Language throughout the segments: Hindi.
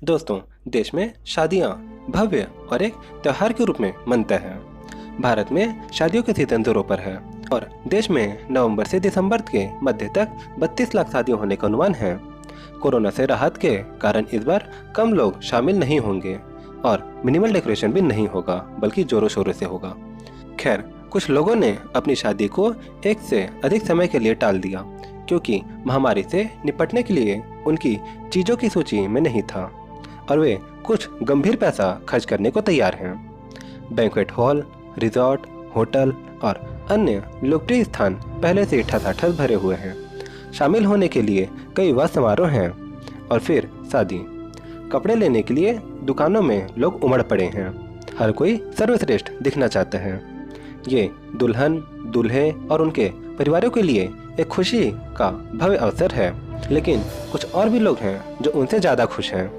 दोस्तों, देश में शादियां भव्य और एक त्योहार के रूप में मनते हैं। भारत में शादियों के सीजन जोरों पर है और देश में नवंबर से दिसंबर के मध्य तक 32 लाख शादियां होने का अनुमान है। कोरोना से राहत के कारण इस बार कम लोग शामिल नहीं होंगे और मिनिमल डेकोरेशन भी नहीं होगा, बल्कि जोरों शोरों से होगा। खैर, कुछ लोगों ने अपनी शादी को एक से अधिक समय के लिए टाल दिया क्योंकि महामारी से निपटने के लिए उनकी चीज़ों की सूची में नहीं था और वे कुछ गंभीर पैसा खर्च करने को तैयार हैं। बैंक्वेट हॉल, रिजॉर्ट, होटल और अन्य लोकप्रिय स्थान पहले से ठसाठस भरे हुए हैं। शामिल होने के लिए कई विवाह समारोह हैं और फिर शादी। कपड़े लेने के लिए दुकानों में लोग उमड़ पड़े हैं। हर कोई सर्वश्रेष्ठ दिखना चाहता है। ये दुल्हन, दूल्हे और उनके परिवारों के लिए एक खुशी का भव्य अवसर है, लेकिन कुछ और भी लोग हैं जो उनसे ज़्यादा खुश हैं।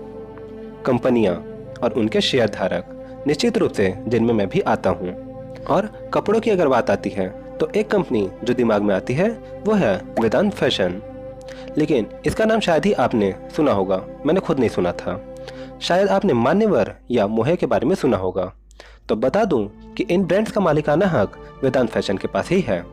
कंपनियां और उनके शेयर धारक, निश्चित रूप से जिनमें मैं भी आता हूं। और कपड़ों की अगर बात आती है तो एक कंपनी जो दिमाग में आती है वो है वेदांत फैशन। लेकिन इसका नाम शायद ही आपने सुना होगा, मैंने खुद नहीं सुना था। शायद आपने मान्यवर या मोहे के बारे में सुना होगा। तो बता दूं कि इन ब्रांड्स का मालिकाना हक वेदांत फैशन के पास ही है।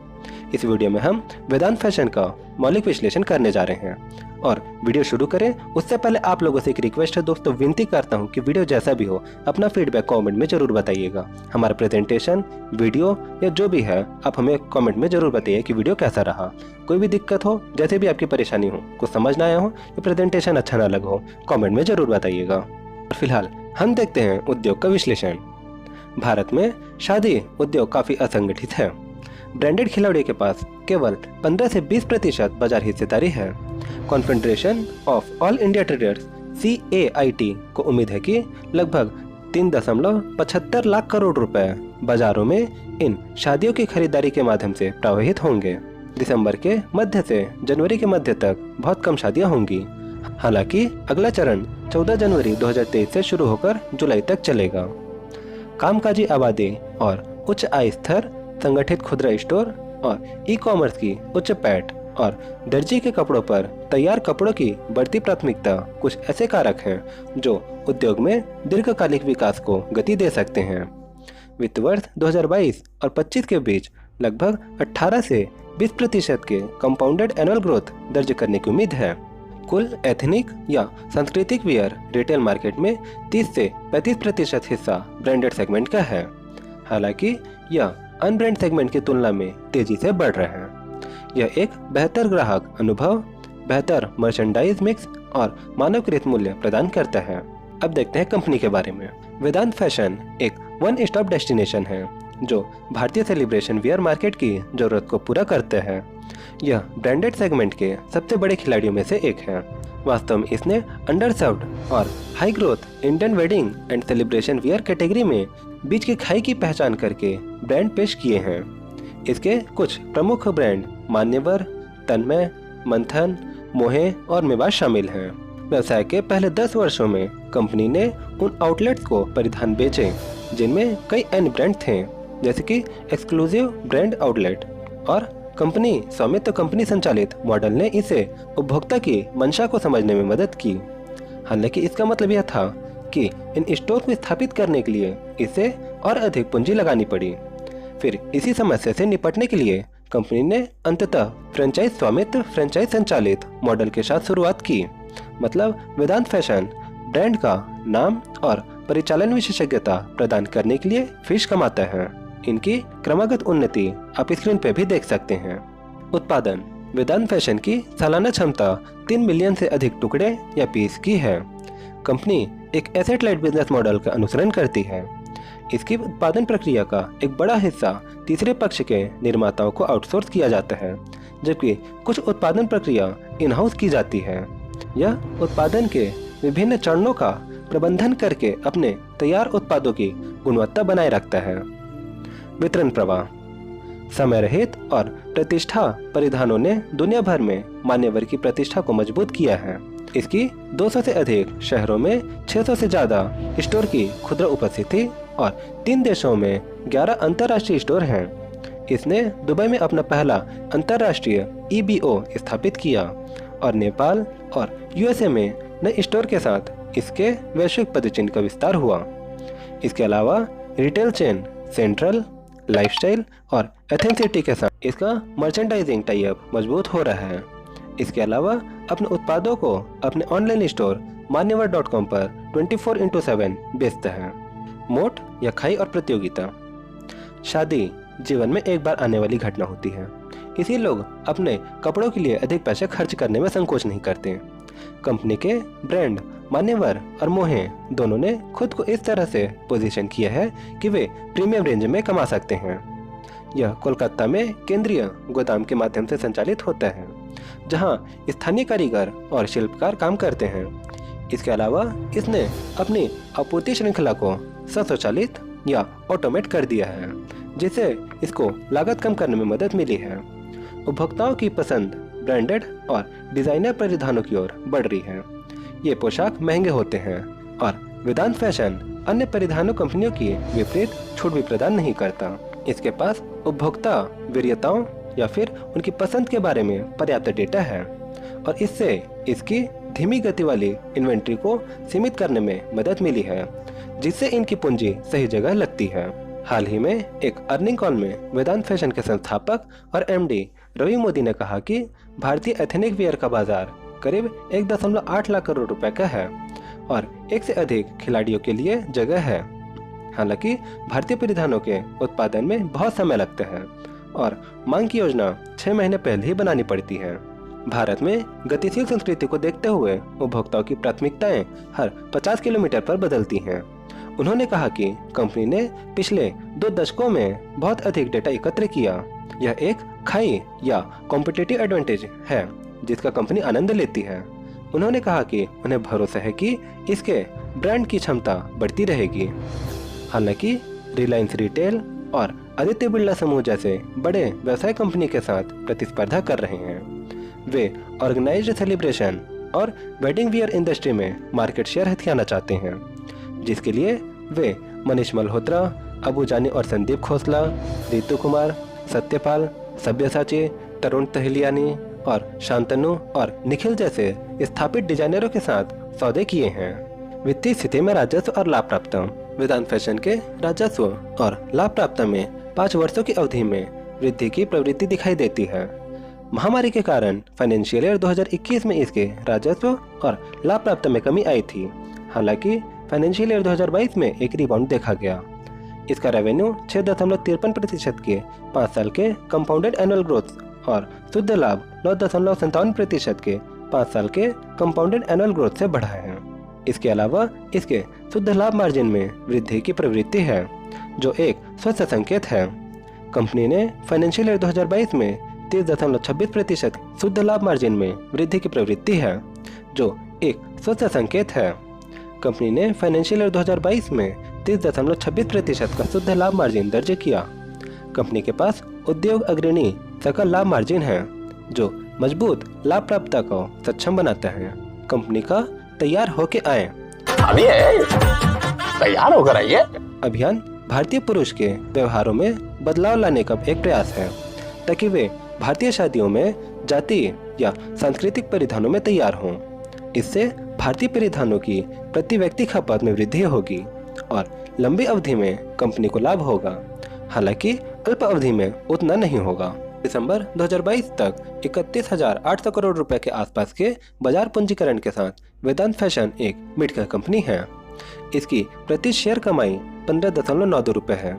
इस वीडियो में हम वेदांत फैशन का मौलिक विश्लेषण करने जा रहे हैं। और वीडियो शुरू करें उससे पहले आप लोगों से एक रिक्वेस्ट है दोस्तों, विनती करता हूं कि वीडियो जैसा भी हो अपना फीडबैक कमेंट में जरूर बताइएगा। हमारा प्रेजेंटेशन, वीडियो या जो भी है आप हमें कमेंट में जरूर बताइए कि वीडियो कैसा रहा। कोई भी दिक्कत हो, जैसे भी आपकी परेशानी हो, कुछ समझ ना आया हो या प्रेजेंटेशन अच्छा ना लगा हो, कॉमेंट में जरूर बताइएगा। फिलहाल हम देखते हैं उद्योग का विश्लेषण। भारत में शादी उद्योग काफी असंगठित है। ब्रांडेड खिलाड़ियों के पास केवल 15 से 20% बाजार हिस्सेदारी है। Confederation of all India traders CAIT को उम्मीद है कि लगभग 3.75 लाख करोड़ रुपए बाजारों में इन शादियों की खरीदारी के माध्यम से प्रवाहित होंगे। दिसंबर के मध्य से जनवरी के मध्य तक बहुत कम शादियां होंगी। हालांकि अगला चरण 14 जनवरी 2023 से शुरू होकर जुलाई तक चलेगा। कामकाजी आबादी और उच्च आय स्तर, संगठित खुदरा स्टोर और ई-कॉमर्स की उच्च पैठ और दर्जी के कपड़ों पर तैयार कपड़ों की बढ़ती प्राथमिकता कुछ ऐसे कारक हैं जो उद्योग में दीर्घकालिक विकास को गति दे सकते हैं। वित्त वर्ष 2022 और 25 के बीच लगभग 18 से 20% के कंपाउंडेड एनुअल ग्रोथ दर्ज करने की उम्मीद है। कुल एथनिक या सांस्कृतिक वियर रिटेल मार्केट में 30 से 35% हिस्सा ब्रांडेड सेगमेंट का है। हालांकि यह अनब्रांड सेगमेंट की तुलना में तेजी से बढ़ रहे हैं। यह एक बेहतर ग्राहक अनुभव, बेहतर मर्चेंडाइज मिक्स और मानवकृत मूल्य प्रदान करता है। अब देखते हैं कंपनी के बारे में। वेदांत फैशन एक वन स्टॉप डेस्टिनेशन है जो भारतीय सेलिब्रेशन वियर मार्केट की जरूरत को पूरा करते हैं। यह ब्रांडेड सेगमेंट के सबसे बड़े खिलाड़ियों में से एक है। वास्तव में इसने अंडरसर्व्ड और high growth Indian wedding and celebration wear category में बीच की खाई की पहचान करके ब्रांड पेश किए हैं। इसके कुछ प्रमुख ब्रांड मान्यवर, तन्मय, मंथन, मोहे और मेवाड़ शामिल हैं। व्यवसाय के पहले 10 वर्षों में कंपनी ने उन आउटलेट्स को परिधान बेचे जिनमें कई अन्य ब्रांड थे, जैसे कि एक्सक्लूसिव ब्रांड आउटलेट। और कंपनी स्वामित्व कंपनी संचालित मॉडल ने इसे उपभोक्ता की मंशा को समझने में मदद की। हालांकि इसका मतलब यह था कि इन स्टोर को स्थापित करने के लिए इसे और अधिक पूंजी लगानी पड़ी। फिर इसी समस्या से निपटने के लिए कंपनी ने अंततः फ्रेंचाइज स्वामित्व फ्रेंचाइज संचालित मॉडल के साथ शुरुआत की। मतलब वेदांत फैशन ब्रांड का नाम और परिचालन विशेषज्ञता प्रदान करने के लिए फीस कमाता है। इनकी क्रमागत उन्नति आप स्क्रीन पे भी देख सकते हैं। उत्पादन। वेदांत फैशन की सालाना क्षमता 3 मिलियन से अधिक टुकड़े या पीस की है। कंपनी एक एसेट लाइट बिजनेस मॉडल का अनुसरण करती है। इसकी उत्पादन प्रक्रिया का एक बड़ा हिस्सा तीसरे पक्ष के निर्माताओं को आउटसोर्स किया जाता है, जबकि कुछ उत्पादन प्रक्रिया इन हाउस की जाती है। यह उत्पादन के विभिन्न चरणों का प्रबंधन करके अपने तैयार उत्पादों की गुणवत्ता बनाए रखता है। वितरण प्रवाह। समय रहित और प्रतिष्ठा परिधानों ने दुनिया भर में मान्यवर की प्रतिष्ठा को मजबूत किया है। इसकी 200 से अधिक शहरों में 600 से ज्यादा स्टोर की खुदरा उपस्थिति और 3 देशों में 11 अंतर्राष्ट्रीय स्टोर हैं। इसने दुबई में अपना पहला अंतर्राष्ट्रीय EBO स्थापित किया और नेपाल और USA में नए स्टोर के साथ इसके वैश्विक पदचिह्न का विस्तार हुआ। इसके अलावा रिटेल चेन सेंट्रल, लाइफस्टाइल और एथेंस सिटी के साथ इसका मर्चेंडाइजिंग टाई अप मजबूत हो रहा है। इसके अलावा अपने उत्पादों को अपने ऑनलाइन स्टोर मान्यवर.com पर 24/7 बेचता है। मोट या खाई और प्रतियोगिता। शादी जीवन में एक बार आने वाली घटना होती है, इसी लोग अपने कपड़ों के लिए अधिक पैसे खर्च करने में संकोच नहीं करते। कंपनी के ब्रांड मान्यवर और मोहे दोनों ने खुद को इस तरह से पोजीशन किया है कि वे प्रीमियम रेंज में कमा सकते हैं। यह कोलकाता में केंद्रीय गोदाम के माध्यम से संचालित होता है, जहां स्थानीय कारीगर और शिल्पकार काम करते हैं। इसके अलावा इसने अपनी आपूर्ति श्रृंखला को स्वचालित या ऑटोमेट कर दिया है, जिससे इसको लागत कम करने में मदद मिली है। उपभोक्ताओं की पसंद ब्रांडेड और डिजाइनर परिधानों की ओर बढ़ रही है। ये पोशाक महंगे होते हैं और वेदांत फैशन अन्य परिधानों कंपनियों की विपरीत छूट भी प्रदान नहीं करता। इसके पास उपभोक्ता वरीयताओं या फिर उनकी पसंद के बारे में पर्याप्त डेटा है और इससे इसकी धीमी गति वाली इन्वेंट्री को सीमित करने में मदद मिली है, जिससे इनकी पूंजी सही जगह लगती है। हाल ही में एक अर्निंग कॉल में वेदांत फैशन के संस्थापक और एमडी रवि मोदी ने कहा कि भारतीय एथनिक वियर का बाजार करीब 1.8 लाख करोड़ रुपए का है और 1 से अधिक खिलाड़ियों के लिए जगह है। हालांकि भारतीय परिधानों के उत्पादन में बहुत समय लगता है और मांग की योजना 6 महीने पहले ही बनानी पड़ती है। भारत में गतिशील संस्कृति को देखते हुए उपभोक्ताओं की प्राथमिकताएं हर 50 किलोमीटर पर बदलती हैं। उन्होंने कहा कि कंपनी ने पिछले 2 दशकों में बहुत अधिक डेटा एकत्र किया। यह एक खाई या कॉम्पिटिटिव एडवांटेज है जिसका कंपनी आनंद लेती है। उन्होंने कहा कि उन्हें भरोसा है कि इसके ब्रांड की क्षमता बढ़ती रहेगी। हालांकि रिलायंस रिटेल और आदित्य बिरला समूह जैसे बड़े व्यवसाय कंपनी के साथ प्रतिस्पर्धा कर रहे हैं। वे ऑर्गेनाइज्ड सेलिब्रेशन और वेडिंग वियर इंडस्ट्री में मार्केट शेयर हथियाना चाहते हैं, जिसके लिए वे मनीष मल्होत्रा, अबू जानी और संदीप खोसला, रितु कुमार, सत्यपाल, सब्यसाची, तरुण तहलियानी और शांतनु और निखिल जैसे स्थापित डिजाइनरों के साथ सौदे किए हैं। वित्तीय स्थिति में राजस्व और लाभ प्राप्त। वेदांत फैशन के राजस्व और लाभ प्राप्त में 5 वर्षों की अवधि में वृद्धि की प्रवृत्ति दिखाई देती है। महामारी के कारण फाइनेंशियल ईयर 2021 में इसके राजस्व और लाभ प्राप्त में कमी आई थी। हालांकि फाइनेंशियल ईयर 2022 में एक रिबाउंड देखा गया। इसका रेवेन्यू 6.53% के 5 साल के कंपाउंडेड एनुअल ग्रोथ और शुद्ध लाभ 9.57% के 5 साल के कंपाउंडेड एनुअल ग्रोथ से बढ़ा है। इसके अलावा इसके शुद्ध लाभ मार्जिन में वृद्धि की प्रवृत्ति है, जो एक स्वस्थ संकेत है। कंपनी ने फाइनेंशियल ईयर 2022 में 30.26% शुद्ध लाभ मार्जिन में वृद्धि की प्रवृत्ति है, जो एक स्वस्थ संकेत है। कंपनी ने फाइनेंशियल ईयर 2022 में 30.26% का शुद्ध लाभ मार्जिन दर्ज किया। कंपनी के पास उद्योग अग्रणी सकल लाभ मार्जिन है, जो मजबूत लाभ प्राप्तता को सक्षम बनाता है। कंपनी का तैयार होके आए अभी है, तैयार होकर आइए अभियान भारतीय पुरुष के व्यवहारों में बदलाव लाने का एक प्रयास है, ताकि वे भारतीय शादियों में जातीय या सांस्कृतिक परिधानों में तैयार हों। इससे भारतीय परिधानों की प्रति व्यक्ति खपत में वृद्धि होगी और लंबी अवधि में कंपनी को लाभ होगा, हालांकि अल्प अवधि में उतना नहीं होगा। दिसंबर 2022 तक 31,800 करोड़ रुपए के आसपास के बाजार पूंजीकरण के साथ वेदांत फैशन एक मिड कैप कंपनी है। इसकी प्रति शेयर कमाई 15.92 रुपए है।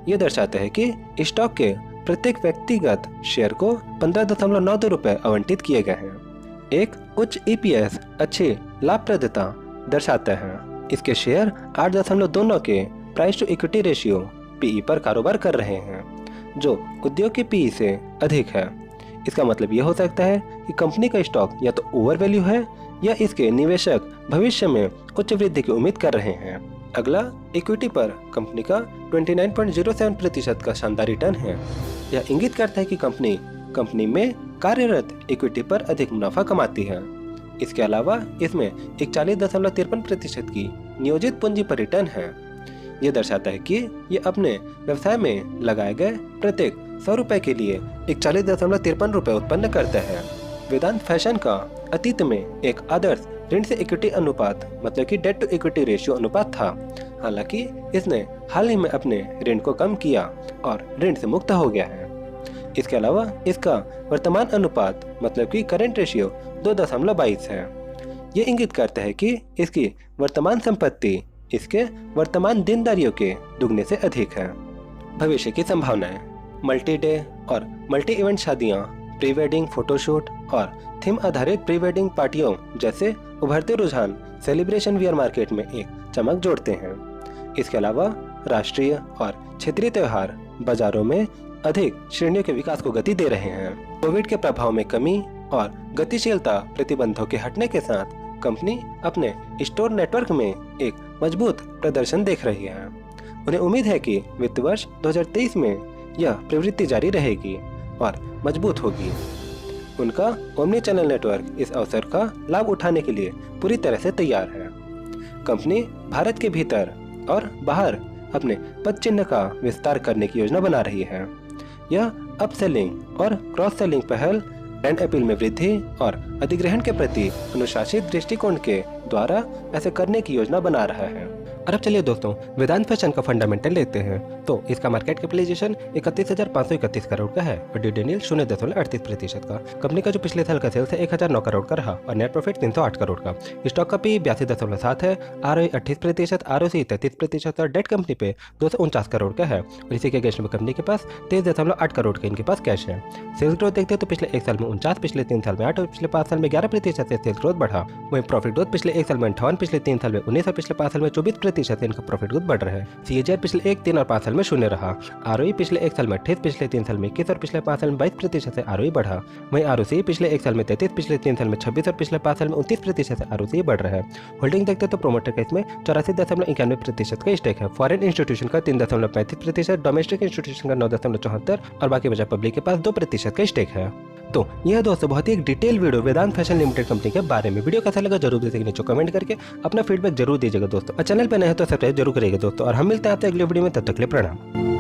ये दर्शाता है कि स्टॉक के प्रत्येक व्यक्तिगत शेयर को 15.92 रुपए आवंटित किए गए हैं। एक उच्च EPS अच्छी लाभप्रदता दर्शाता है। इसके शेयर 8.29 के price to equity ratio PE पर कारोबार कर रहे हैं, जो उद्योग के PE से अधिक है। इसका मतलब यह हो सकता है कि कंपनी का स्टॉक या तो ओवर वैल्यू है या इसके निवेशक भविष्य में उच्च वृद्धि की उम्मीद कर रहे हैं। अगला इक्विटी पर कंपनी का 29.07% का शानदार रिटर्न है। यह इंगित करता है कि कंपनी में कार्यरत इक्विटी पर अधिक मुनाफा कमाती है। इसके अलावा इसमें 41.53% की नियोजित पूंजी पर रिटर्न है। यह दर्शाता है कि ये अपने व्यवसाय में लगाए गए प्रत्येक 100 रुपए के लिए 41.53 रुपए उत्पन्न करता है। वेदांत फैशन का अतीत में एक आदर्श ऋण से इक्विटी अनुपात मतलब कि डेट टू इक्विटी रेशियो अनुपात था। हालांकि इसने हाल ही में अपने ऋण को कम किया और ऋण से मुक्त हो गया है। इसके अलावा इसका वर्तमान अनुपात मतलब कि करंट रेशियो 2.22 है। ये इंगित करता है कि इसकी वर्तमान संपत्ति इसके वर्तमान देनदारियों के दुगने से अधिक है। भविष्य की संभावनाएं। मल्टी डे और मल्टी इवेंट शादियां, प्री वेडिंग फोटोशूट और थीम आधारित प्री वेडिंग पार्टियों जैसे उभरते रुझान सेलिब्रेशन वियर मार्केट में एक चमक जोड़ते हैं। इसके अलावा राष्ट्रीय और क्षेत्रीय त्योहार बाजारों में अधिक श्रेणियों के विकास को गति दे रहे हैं। कोविड के प्रभाव में कमी और गतिशीलता प्रतिबंधों के हटने के साथ कंपनी अपने स्टोर नेटवर्क में एक मजबूत प्रदर्शन देख रही है। उन्हें उम्मीद है कि वित्त वर्ष 2023 में यह प्रवृत्ति जारी रहेगी और मजबूत होगी। उनका ओमनी चैनल नेटवर्क इस अवसर का लाभ उठाने के लिए पूरी तरह से तैयार है। कंपनी भारत के भीतर और बाहर अपने पद चिन्ह का विस्तार करने की योजना बना रही है। यह अपसेलिंग और क्रॉस सेलिंग पहल, ब्रांड अपील में वृद्धि और अधिग्रहण के प्रति अनुशासित दृष्टिकोण के द्वारा ऐसे करने की योजना बना रहा है। और अब चलिए दोस्तों वेदांत फैशन का फंडामेंटल लेते हैं। तो इसका मार्केट कैपिटलाइजेशन 31,531 करोड़ का है और डिविडेंड 0.38% का। कंपनी का जो पिछले साल का सेल्स है 1,009 करोड़ का रहा और नेट प्रॉफिट 308 करोड़ का। स्टॉक का पी 82.7 है, ROE 38%, ROC 33% और डेट कंपनी पे 249 करोड़ का है। और इसी के अगेंस्ट में कंपनी के पास 23.8 करोड़ का इनके पास कैश है। सेल्स ग्रोथ देखते हैं तो पिछले 1 साल में 49, पिछले 3 साल में 8 और पिछले 5 साल में 11% से सेल्स ग्रोथ बढ़ा। वहीं प्रॉफिट ग्रोथ पिछले 1 साल में 58, पिछले 3 साल में 19 और पिछले 5 साल में 24% इनका प्रॉफिट ग्रोथ बढ़ रहा है। CAGR पिछले 1, 3 और 5 साल में 0 रहा। ROE पिछले 1 साल में 28, पिछले 3 साल में 21 और पिछले 5 साल में 22% से ROE बढ़ा। वहीं ROC पिछले 1 साल में 33, पिछले 3 साल में 26 और पिछले 5 साल में 29% से ROC बढ़ रहा है। होल्डिंग देखते तो प्रोमोटर का इसमें 84.91% का स्टेक है। फॉरेन इंस्टीट्यूशन का 3.35%, डोमेस्टिक इंस्टीट्यूशन का 9.74 और बाकी बचा पब्लिक के पास 2% का स्टेक है। तो यह दोस्तों बहुत ही एक डिटेल वीडियो वेदांत फैशन लिमिटेड कंपनी के बारे में। वीडियो कैसा लगा जरूर दीजिएगा नीचे कमेंट करके, अपना फीडबैक जरूर दीजिएगा दोस्तों। और चैनल पर नए हो तो सब्सक्राइब जरूर करिएगा दोस्तों। और हम मिलते हैं आपसे अगले वीडियो में, तब तक के लिए प्रणाम।